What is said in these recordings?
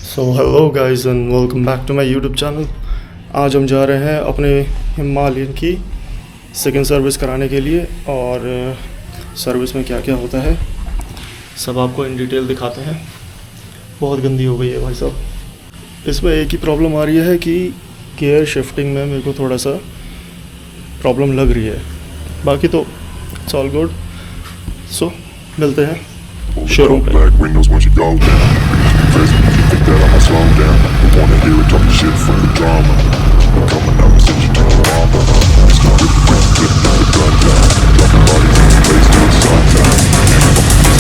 So hello guys and welcome back to my YouTube channel. आज हम जा रहे हैं अपने हिमालयन की सेकंड सर्विस कराने के लिए और सर्विस में क्या क्या होता है सब आपको इन डिटेल दिखाते हैं। बहुत गंदी हो गई है भाई साहब। इसमें एक ही प्रॉब्लम आ रही है कि गियर शिफ्टिंग में मेरे को थोड़ा सा प्रॉब्लम लग रही है, बाकी तो इट्स ऑल गुड। सो मिलते हैं शोरूम पे। Crazy if you think that I'ma slow down. Don't wanna hear it talking shit from the drama. Keep it coming, I'ma send you to your mama. It's the whip, whip, whip, get the gun down. Dropping bodies in the place till the sun's out. Can't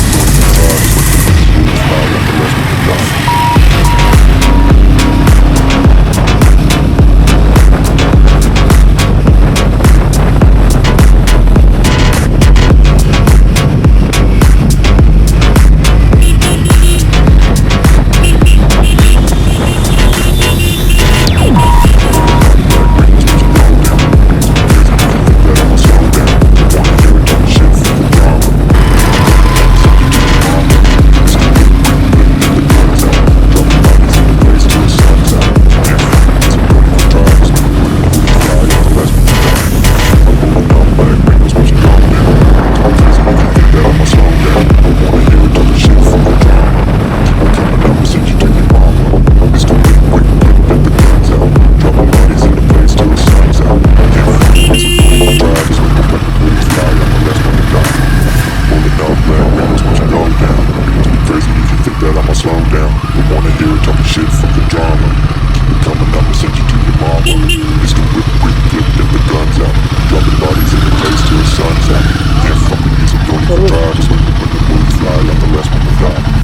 fuck with this annoying vibe. It's like the bullets fly, I'm the rest of the die.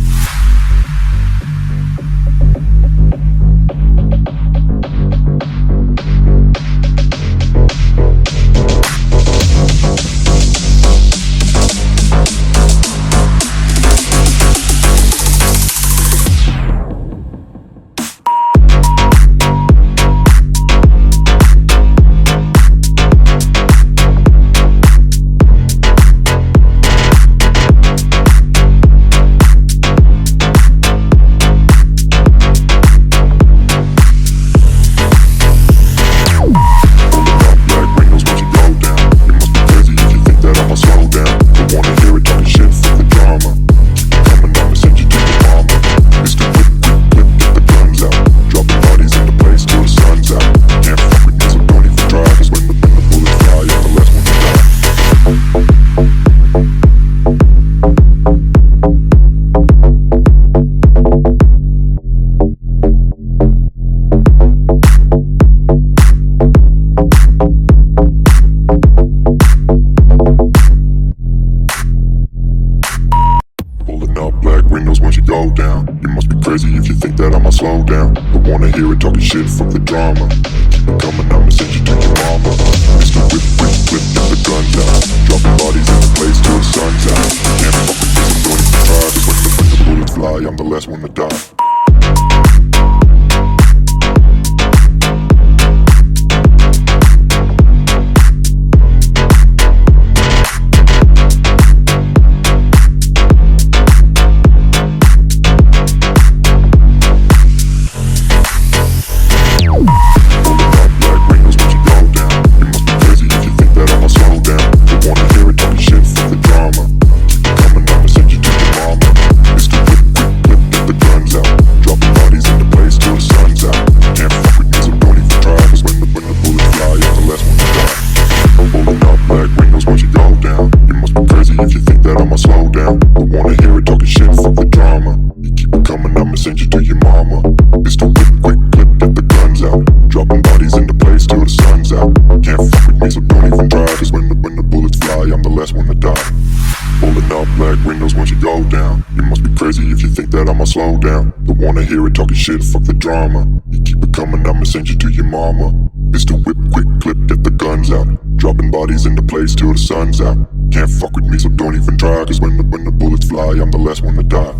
Go down. You must be crazy if you think that I'ma slow down. Don't wanna hear it talking shit from the drama. Keep it coming, I'ma send you to your mama. It's the whip, whip, whip, get the guns out. Dropping bodies in the place till the sun's out. Can't fuck with this, I'm going to try. Cause when the bullets fly, I'm the last one to die. Send you to your mama. It's the whip, quick clip, get the guns out. Dropping bodies in the place till the sun's out. Can't fuck with me, so don't even try. Cause when the bullets fly, I'm the last one to die. Pulling up black windows once you go down. You must be crazy if you think that I'ma slow down. Don't wanna hear it talking shit, fuck the drama. You keep it coming, I'ma send you to your mama. It's the whip, quick clip, get the guns out. Dropping bodies in the place till the sun's out. Can't fuck with me, so don't even try. Cause when the bullets fly, I'm the last one to die.